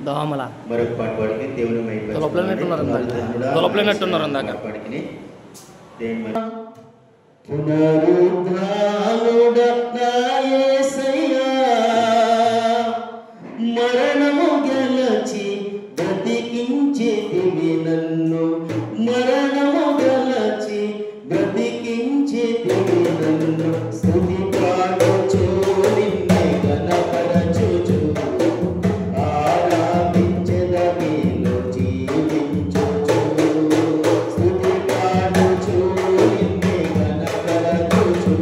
దోమల మరొక పాట పాడికి దేవుని తొలపలేనట్టున్నారు అందాక మరణము గెలచి బ్రతికించేదివి నన్ను, మరణము గెలచి బ్రతికించేదివి నన్ను, స్తుతి పాడుచు నిన్నే ఘనపరచుచు ఆరాధించెదవిలో జీవించుచు, స్తుతి పాడుచు నిన్నే ఘనపరచుచు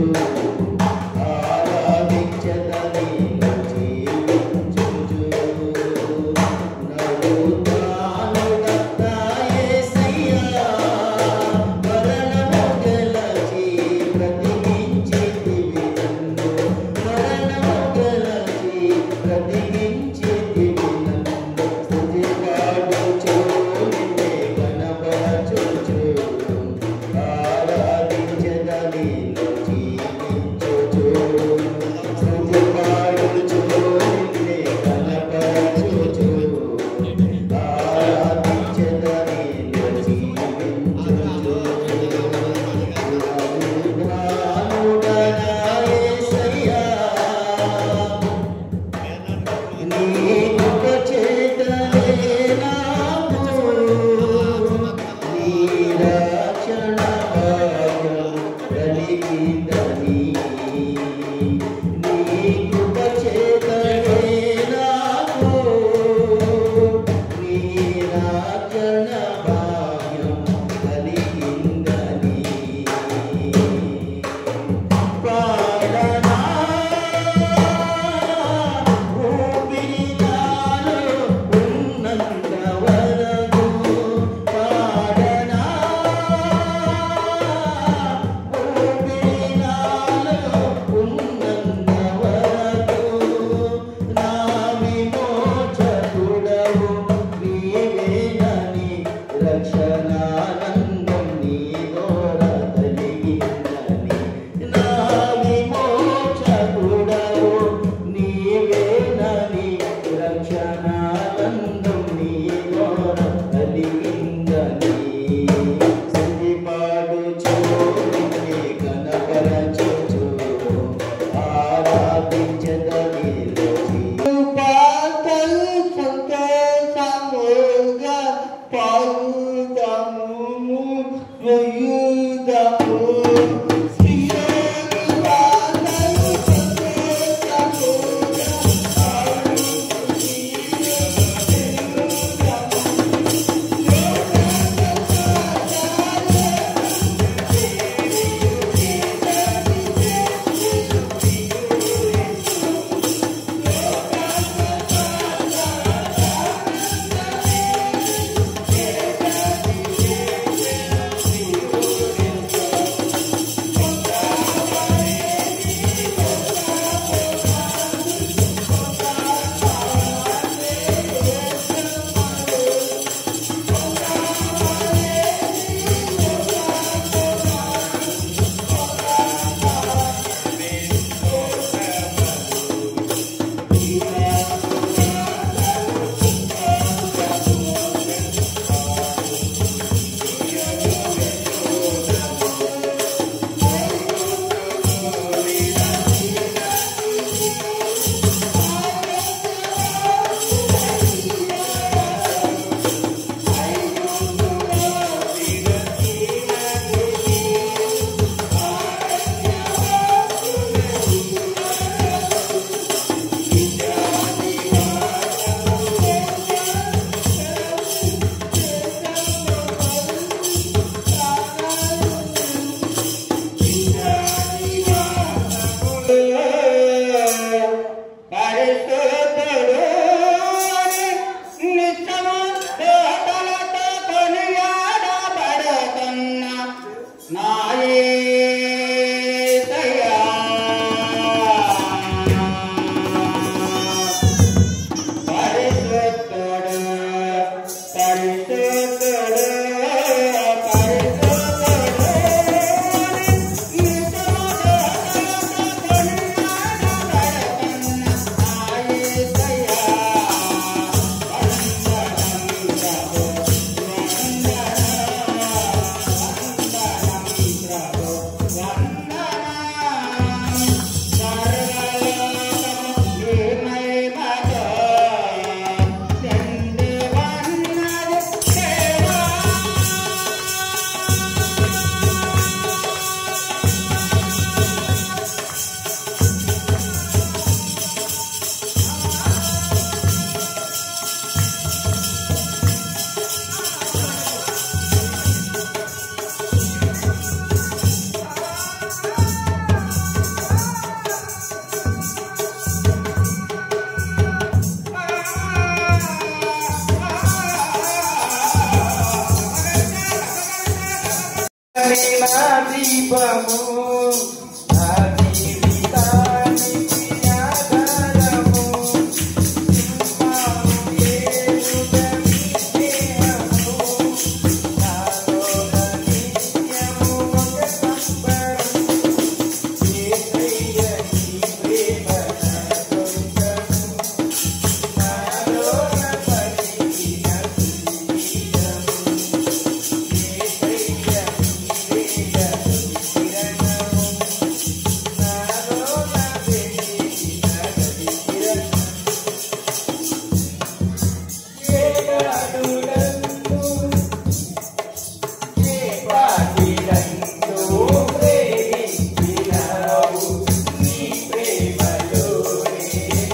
దీపము నా జీవితానికి ఆధారము సింహాలు ఏలుగ నీ స్నేహము నాలోన నిత్యము ఒక సంబరం యేసయ్య నీ ప్రేమ నా సొంతము నాలోన పలికిన గీతము యేసయ్య నీవేగ కిరణము నాలోన వెలిగిన కిరణము ఏ గాడులందు ఏ పాటిలందు ప్రేమించినావు నీ ప్రేమలోనే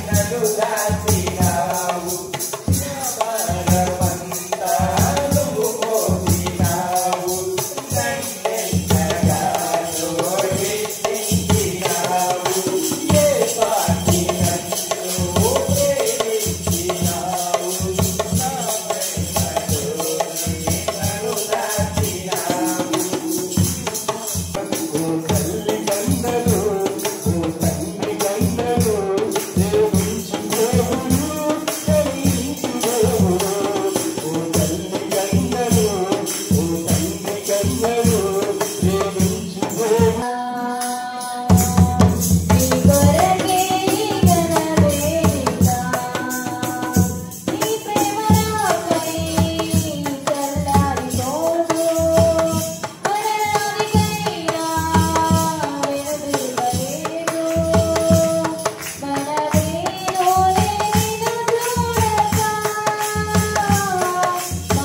నన్ను దాచినావు నా భారమంతా నువ్వు మోసినావు నన్నెంతగానో హెచ్చించినావు ఏ పాటిలందు ప్రేమించినావు నా ప్రేమలోనే నన్ను దాచినావు ఓ తల్లి గండలు ఓ తండ్రి గండలు దేవుంచు దేవుడు కరుణించు దేవుడు ఓ తల్లి గండలు ఓ తండ్రి గండలు దేవుంచు దేవుడు నీ కొరకే గణవేదిక నీ ప్రేమలోకై చల్లారి పోదు మనరానికైనా వెనుదిరగలేదు మనదేలోనే నిన్ను చూడక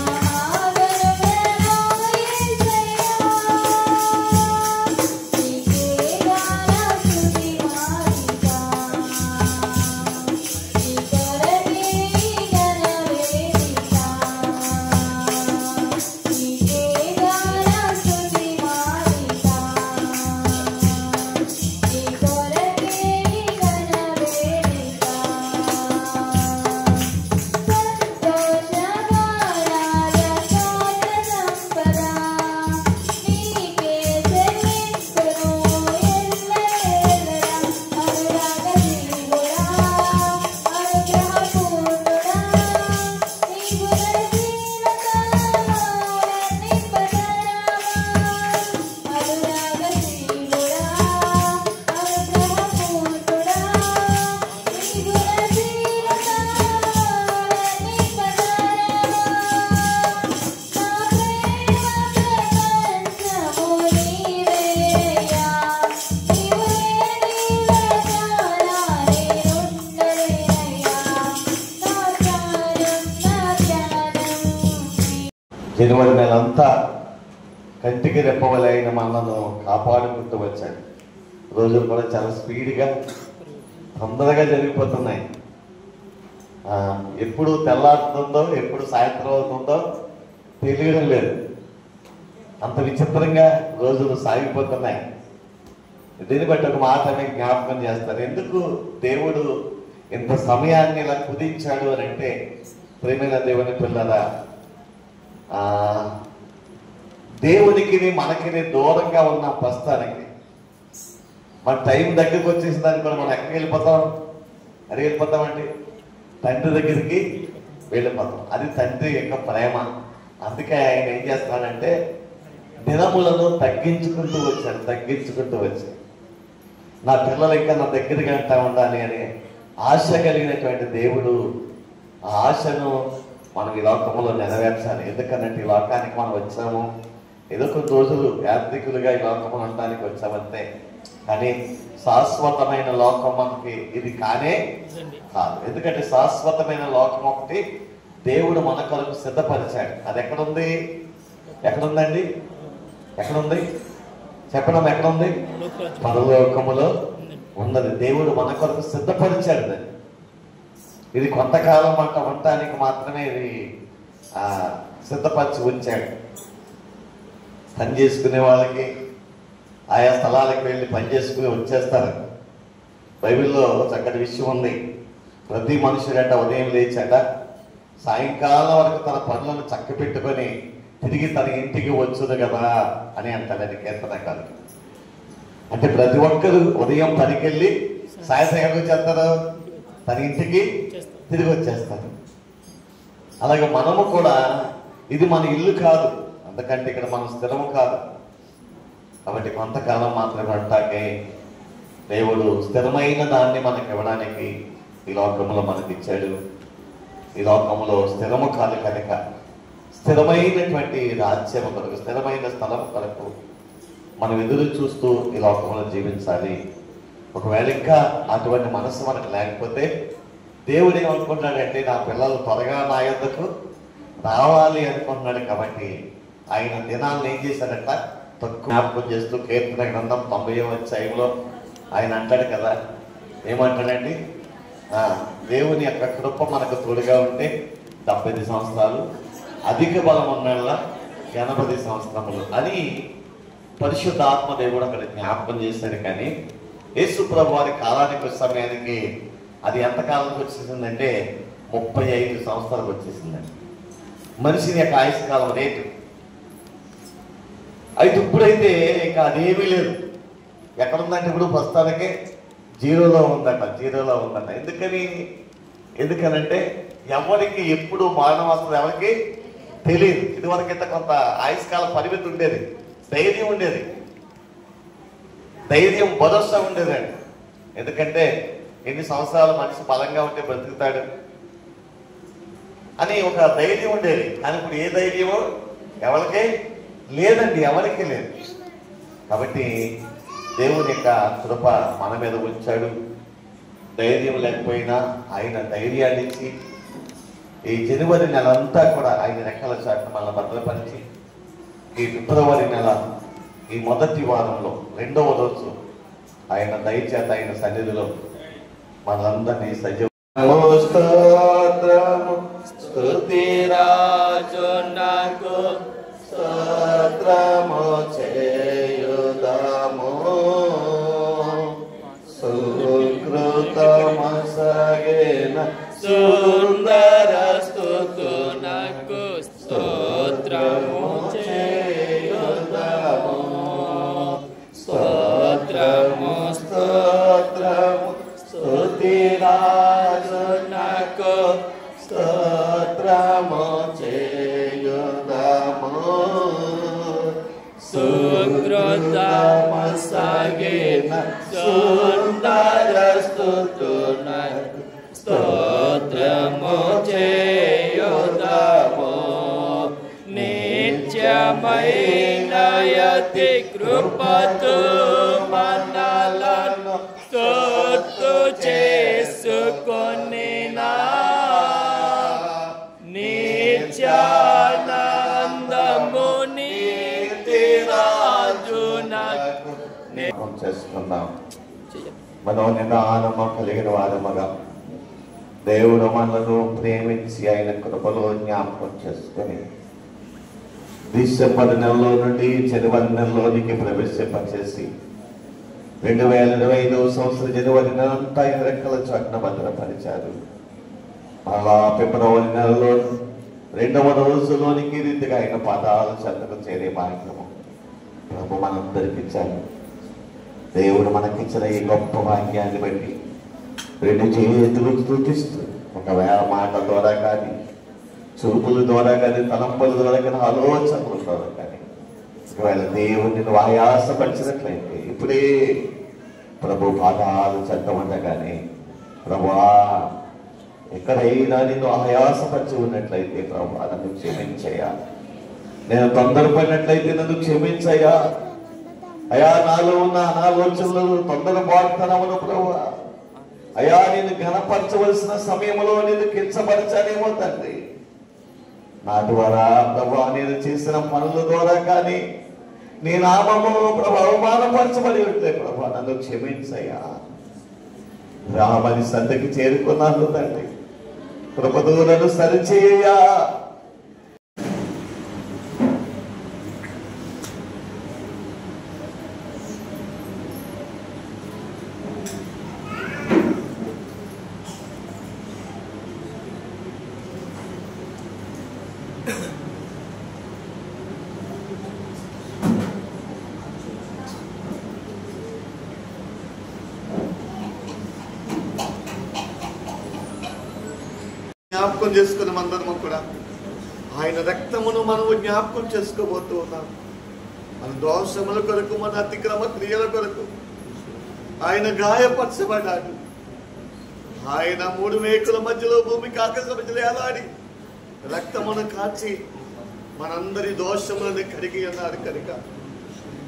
మహాగణుడైన యేసయ్యా నీకే గాన స్తుతి మాలిక నీ కొరకే గణవేదిక నీకే గాన స్తుతి మాలిక నీ కొరకే జనవరి నెలంతా కంటికి రెప్పవలైన మనను కాపాడుకుంటూ వచ్చాడు. రోజులు కూడా చాలా స్పీడ్గా తొందరగా జరిగిపోతున్నాయి. ఎప్పుడు తెల్లారుతుందో ఎప్పుడు సాయంత్రం అవుతుందో తెలియడం లేదు. అంత విచిత్రంగా రోజులు సాగిపోతున్నాయి. దీన్ని బట్టి ఒక మాట మీకు జ్ఞాపకం చేస్తారు. ఎందుకు దేవుడు ఇంత సమయాన్ని ఇలా కుదించాడు అని అంటే, ప్రేమైన దేవుని పిల్లరా, దేవునికి మనకి దూరంగా ఉన్న ప్రస్తుతానికి మన టైం దగ్గరికి వచ్చేసిన దానికి కూడా మనం ఎక్కడికి వెళ్ళిపోతాం? అది వెళ్ళిపోతామండి, తండ్రి దగ్గరికి వెళ్ళిపోతాం. అది తండ్రి యొక్క ప్రేమ. అందుకే ఆయన ఏం చేస్తాడంటే దినములను తగ్గించుకుంటూ వచ్చాడు. నా పిల్లలు ఇంకా నా దగ్గరగా అంటా ఉండాలి అని ఆశ కలిగినటువంటి దేవుడు ఆ ఆశను మనం ఈ లోకంలో నెరవేర్చాలి. ఎందుకనంటే ఈ లోకానికి మనం వచ్చాము ఏదో కొన్ని రోజులు యాత్రికులుగా ఈ లోకంలో ఉండడానికి వచ్చామంతే. కానీ శాశ్వతమైన లోకం మనకి ఇది కానే కాదు. ఎందుకంటే శాశ్వతమైన లోకం ఒకటి దేవుడు మన కొరకు సిద్ధపరిచాడు. అది ఎక్కడుంది? ఎక్కడుందండి? ఎక్కడుంది చెప్పడం? ఎక్కడుంది? పరలోకములో ఉన్నది. దేవుడు మన కొరకు సిద్ధపరిచాడు దాన్ని. ఇది కొంతకాలం ఉండటానికి మాత్రమే ఇది సిద్ధపరిచి ఉంచాడు. పని చేసుకునే వాళ్ళకి ఆయా స్థలాలకు వెళ్ళి పని చేసుకుని వచ్చేస్తారు. బైబిల్లో చక్కటి విషయం ఉంది. ప్రతి మనుషుడట ఉదయం లేచాట సాయంకాలం వరకు తన పనులను చక్క పెట్టుకొని తిరిగి తన ఇంటికి వచ్చుదు కదా అని అంటాడు. అది కీర్తనకారుడు. అంటే ప్రతి ఒక్కరు ఉదయం పనికి వెళ్ళి సాయంత్రం ఎక్కడికి వచ్చేస్తారు, తన ఇంటికి తిరిగి వచ్చేస్తారు. అలాగే మనము కూడా ఇది మన ఇల్లు కాదు, అందుకంటే ఇక్కడ మనం స్థిరము కాదు. కాబట్టి కొంతకాలం మాత్రమే ఉంటాకే దేవుడు స్థిరమైన దాన్ని మనకి ఇవ్వడానికి ఈ లోకంలో మనకి ఇచ్చాడు. ఈ లోకంలో స్థిరము కాదు కనుక స్థిరమైనటువంటి రాజ్యము కొరకు, స్థిరమైన స్థలం కొరకు మనం ఎదురు చూస్తూ ఈ లోకంలో జీవించాలి. ఒకవేళ ఇంకా అటువంటి మనసు మనకు లేకపోతే దేవుడు ఏమనుకుంటున్నాడంటే నా పిల్లలు త్వరగా నా యొద్దకు రావాలి అనుకుంటున్నాడు. కాబట్టి ఆయన దినాలను ఏం చేశాడంట, తక్కువ జ్ఞాపకం చేస్తూ కీర్తన గ్రంథం 90వ అధ్యాయంలో ఆయన అంటాడు కదా, ఏమంటాడండి, దేవుని యొక్క కృప మనకు తోడుగా ఉంటే 70 సంవత్సరాలు, అధిక బలం ఉన్న 80 సంవత్సరములు అని పరిశుద్ధ ఆత్మ దేవుడు అక్కడ జ్ఞాపకం చేశాడు. కానీ యేసు ప్రభు వారి కాలానికి సమయానికి అది ఎంత కాలానికి వచ్చేసిందంటే 35 సంవత్సరాలకు వచ్చేసిందండి మనిషిని యొక్క ఆయుష్కాలం రేటు. అయితే ఇప్పుడైతే ఇక అదేమీ లేదు. ఎక్కడుందంటే ఇప్పుడు ప్రస్తుతానికి జీరోలో ఉందంట. ఎందుకనంటే ఎవరికి ఎప్పుడు మరణం వస్తుంది ఎవరికి తెలియదు. ఇదివరకైతే కొంత ఆయుష్కాల పరిమితి ఉండేది, ధైర్యం ఉండేది, భరోసా ఉండేదండి. ఎందుకంటే ఎన్ని సంవత్సరాలు మనిషి బలంగా ఉంటే బ్రతుకుతాడు అని ఒక ధైర్యం ఉండేది. కానీ ఇప్పుడు ఏ ధైర్యమో ఎవరికి లేదండి, ఎవరికి లేదు. కాబట్టి దేవుని యొక్క కృప మన మీద ఉంచాడు. ధైర్యం లేకపోయినా ఆయన ధైర్యాన్ని ఇచ్చి ఈ జనవరి నెల అంతా కూడా ఆయన రెక్కల చాటున మనల్ని భద్రపరిచి ఈ ఫిబ్రవరి నెల ఈ మొదటి వారంలో 2వ రోజు ఆయన దయచేత ఆయన సన్నిధిలో మనందరినీ స్తోత్రము స్తుతి రాజునకు స్తోత్రము చేయుదాము సుకృతము సగేన సుందర స్తుతునకు స్తోత్రము చేయుదాము స్తోత్రము స్తుతి రాజునకు స్తోత్రము చేయుదాము సుకృతము సగేన సుందర స్తుతునకు స్తోత్రము చేయుదాము నిత్యమైన యతి కృపతో మనలను స్తుతి చేసుకొనినా నిత్యానందము నీతి రాజునకు చేసుకుందాం. మనోనిదానము కలిగిన వారముగా దేవుడు మనను ప్రేమించి ఆయన కృపలో జ్ఞాపకం చేసుకొని డిసెంబర్ నెలలో నుండి జనవరి నెలలోనికి ప్రవేశింపచేసి 2025వ సంవత్సరం జనవరి నెలంతా ఆయన రెక్కల చాటున భద్రపరిచారు. అలా ఫిబ్రవరి నెలలో 2వ రోజులోనికి రీతిగా ఆయన పాదాల చెంతకు చేరే భాగ్యము ప్రభు మనందరికి ఇచ్చారు. దేవుడు మనకిచ్చిన ఈ గొప్ప భాగ్యాన్ని బట్టి 2 చేతులు స్తుతిస్తూ ఒకవేళ మాట ద్వారా కానీ, చూపుల ద్వారా కానీ, తలంపుల ద్వారా కానీ, ఆలోచనల ద్వారా కానీ ఒకవేళ దేవుడిని నువ్వు ఆయాసపరిచినట్లయితే ఇప్పుడే ప్రభు పాదాలు చెంతమంటగానే ప్రభువా ఎక్కడైనా నిన్ను ఆయాసపరిచి ఉన్నట్లయితే ప్రభు నన్ను క్షమించయ్యా, నేను తొందరపడినట్లయితే నన్ను క్షమించయ్యా, అయా నాలో ఉన్న అనాలోచనలు తొందరపాటుతనమును ప్రభు అయా నేను ఘనపరచవలసిన సమయంలో నేను కించపరచానేమో తండ్రి, నా ద్వారా ప్రభు నేను చేసిన పనుల ద్వారా కానీ నీ నామము ప్రభు అవమానపరచబడి ఉంటే ప్రభు నన్ను క్షమించయ్యా. రామని సంతకి చేరుకున్నాను తండ్రి, కృపతో నన్ను సరిచేయ్యా. జ్ఞాపకం చేసుకుని అందరము కూడా ఆయన రక్తమును మనము జ్ఞాపకం చేసుకోబోతూ ఉన్నాం. మన దోషముల కొరకు, మన అతిక్రమ క్రియల కొరకు ఆయన గాయపరచబడ్డాడు. ఆయన 3 మేకుల మధ్యలో భూమికి ఆకాశ మధ్యలో ఎలాడి రక్తమును కాచి మనందరి దోషములను కడిగి అన్నాడు. కనుక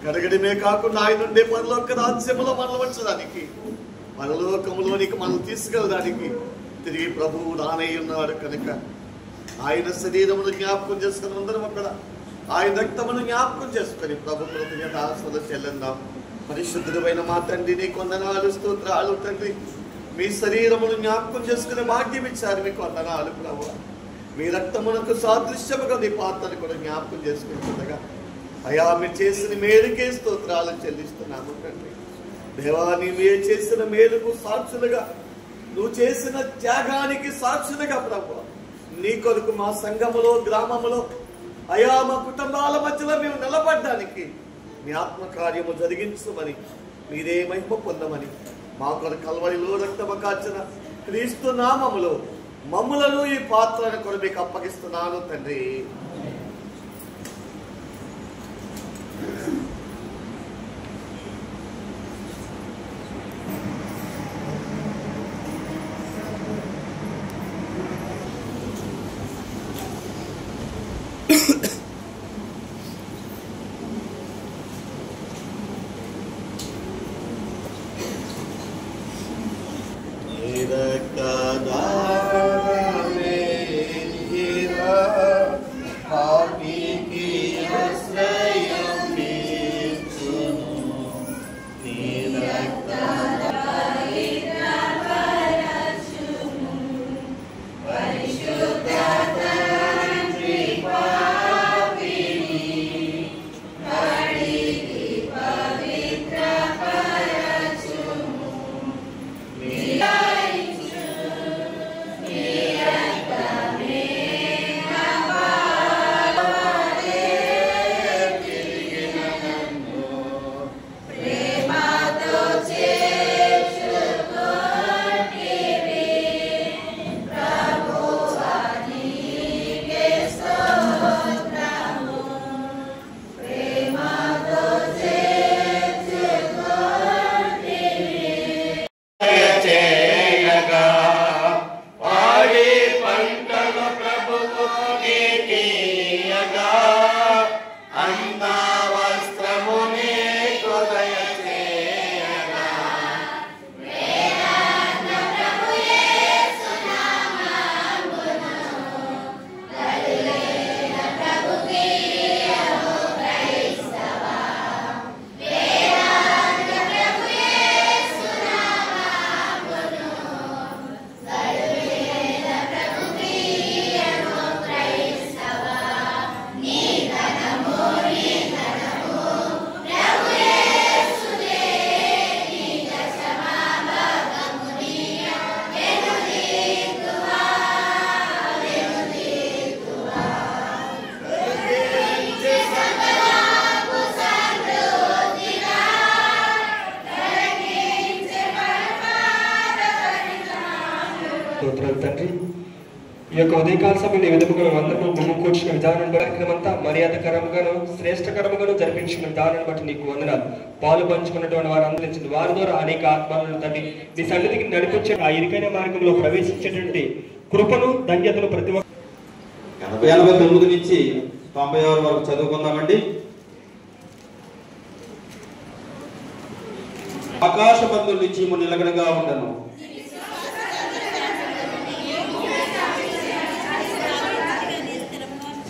కడగడమే కాకుండా ఆయన ఉండే పరలోక రాజ్యములో మనల్ని ఉంచడానికి, పరలోకములోనికి మనం తీసుకెళ్ళడానికి తిరిగి ప్రభువు రానై ఉన్నాడు. కనుక ఆయన శరీరమును జ్ఞాపకం చేసుకుని అందరం అక్కడ ఆయన రక్తమును జ్ఞాపకం చేసుకొని ప్రభు కృతజ్ఞతాస్తుతులు చెల్లిద్దాం. పరిశుద్ధుడైన మా తండ్రి, నీ కొందనాలు, స్తోత్రాలు తండ్రి. మీ శరీరమును జ్ఞాపకం చేసుకునే భాగ్యం ఇచ్చారు, మీకు వందనాలు ప్రభువా. మీ రక్తమునకు సాదృశ్యముగా నీ పాత్రను కూడా జ్ఞాపకం చేసుకుంటుండగా అయా మీరు చేసిన మేలుకే స్తోత్రాలు చెల్లిస్తున్నాము తండ్రి. దేవా, నీవే చేసిన మేలుకు సాక్షులుగా, నువ్వు చేసిన త్యాగానికి సాక్షులుగా ప్రభువా, నీ కొరకు మా సంఘములో, గ్రామములో, అయా మా కుటుంబాల మధ్యలో మేము నిలబడ్డానికి మీ ఆత్మకార్యము జరిగించమని, మీరే మహిమ పొందమని, మా కొరకు కల్వరిలో రక్తము కార్చిన క్రీస్తు నామములో మమ్ములను ఈ పాత్రను కూడా మీకు అప్పగిస్తున్నాను తండ్రి. తండ్రి, ఈ యొక్క ఉదయకాల సమయంలో ఈ విధముగా మేమందరూ గుమ్ము కూర్చున్న విధానం కార్యక్రమంతా మర్యాదకరముగాను శ్రేష్టకరముగాను జరిపించిన విధానాన్ని బట్టి నీకు వందనాలు. పాలు పంచుకున్నటువంటి వారు అందించింది వారి ద్వారా అనేక ఆత్మలను తండ్రి నీ సన్నిధికి నడిపించే ఆ ఇరుకైన మార్గంలో ప్రవేశించేటువంటి కృపను, ధన్యతను ప్రతి 89 నుంచి 96 వరకు చదువుకుందామండి. ఆకాశ బంధుల నుంచి నిలకడగా ఉండను,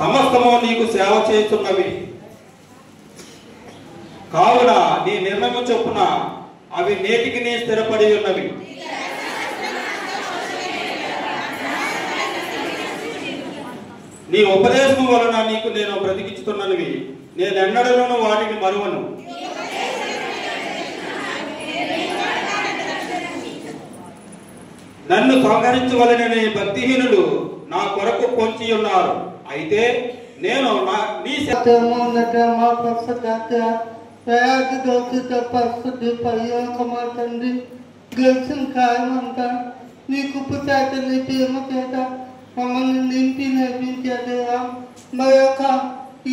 సమస్తము నీకు సేవ చేస్తున్నవి కావున నీ నిర్ణయం చొప్పున అవి నేటికి నీ స్థిరపడి ఉన్నవి. నీ ఉపదేశం వలన నీకు నేను బ్రతికించుతున్నవి, నేను ఎన్నడలను వాటిని మరువను. నన్ను సంహరించవలననే భక్తిహీనులు నా కొరకు పొంచి ఉన్నారు. అయితే నేను నీ తండ్రి గెలిచిన ఖాయమంతా నీ కుప్పు చేత నీ ప్రేమ చేత మమ్మల్ని నింపి నడిపించాడుగా. మా యొక్క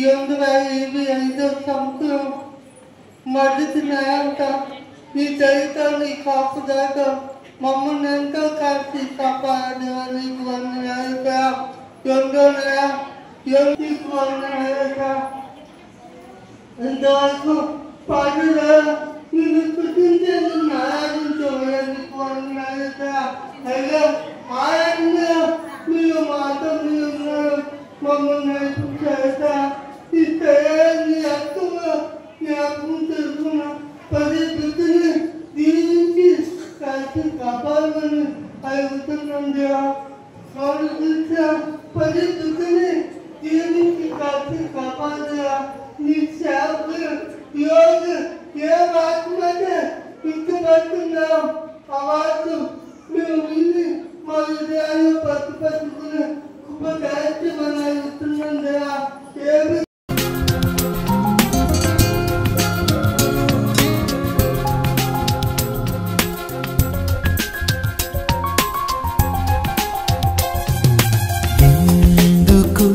825 సంవత్సరం మొదటి నెలంట నీ దయతో నీ కాపుదాకా మమ్మల్ని ఎంతో కాచి కాపాడేవా. నీకు వందనాలుగా. 2వ నెల నీకు వందనాలుగా. ఇంతవరకు పాటలు నిన్ను స్తుతించే నిన్ను ఆరాధించవా. నీకు వందనాలుగా. అయ్యా ఆనందంగా మీరు మాతో ఉన్నారు. మమ్మల్ని నడిపించారుగా. ఈ తయారీ అర్థంగా జ్ఞాపకం చేసుకున్న పది బిడ్డని దీవించి కాచి కాపాడమని అడుగుతున్నాం దేవా. వాళ్ళు చూసిన పది బిడ్డని దీవించి కాచి కాపాడేవా. నీ సేవకులు ఈరోజు ఏ వాక్యమైతే ఇష్టపడుతున్నాం ఆ వాక్కు మేము విని మా హృదయాలు పట్టుకుని కృప దయచేయమని అడుగుతున్నాం దేవా. ఎందుకు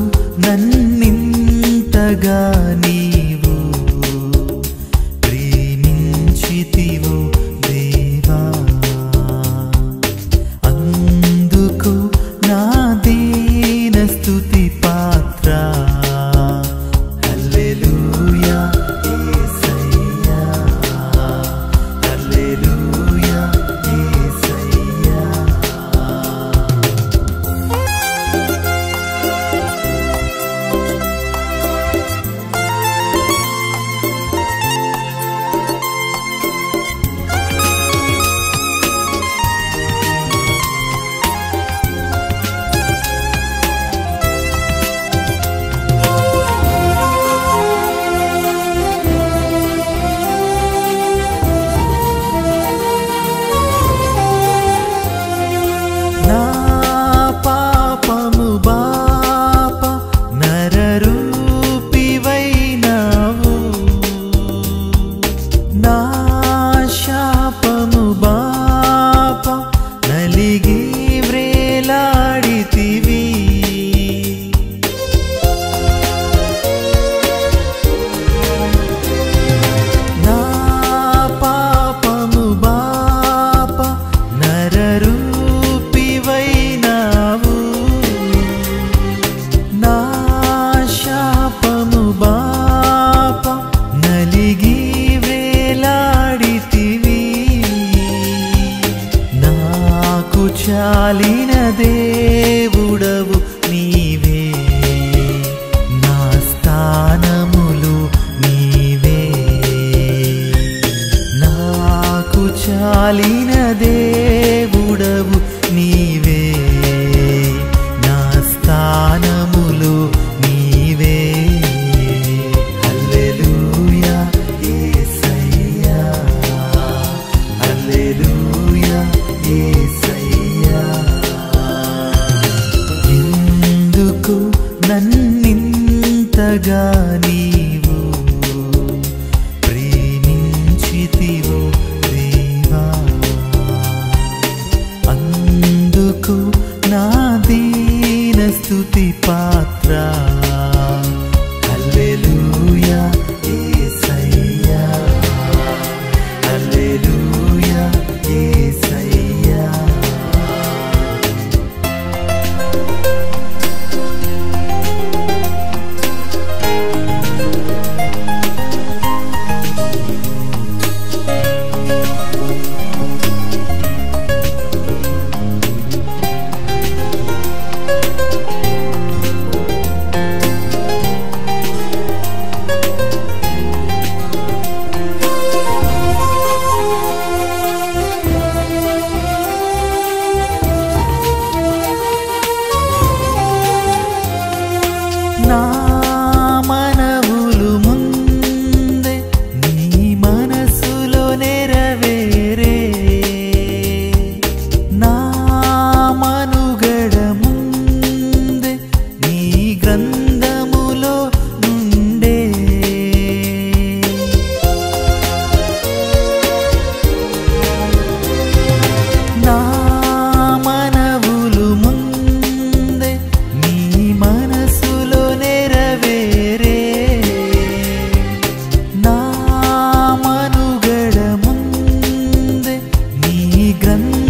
నన్నింతగా నీవు ప్రేమించితివో దేవా. అందుకు నా దీన స్తుతి పాత్ర. హల్లెలూయా యేసయ్యా, హల్లెలూయా యేసయ్యా. నా పాపము బాప నరరూపివైనావు. నా శాపము బాప నలిగి వ్రేలాడితివి. నా పాపము బాప నరరూపివైనావు. నా శాపము బాప నలిగి వేలాడితివి. నాకు చాలిన దేవుడవు నీవే, నా స్థానములు నీవే. నాకు చాలిన దేవుడవు నీవే, నా స్థానములు నీవే. హల్లెలూయా యేసయ్యా, హల్లెలూయా యేసయ్యా. ఎందుకు నన్నింతగా నీవు ప్రేమించితివో దేవా. అందుకు నా దీన స్తుతి పాత్ర. హల్లెలూయా యేసయ్యా, హల్లెలూయా యేసయ్యా. గ్రంథ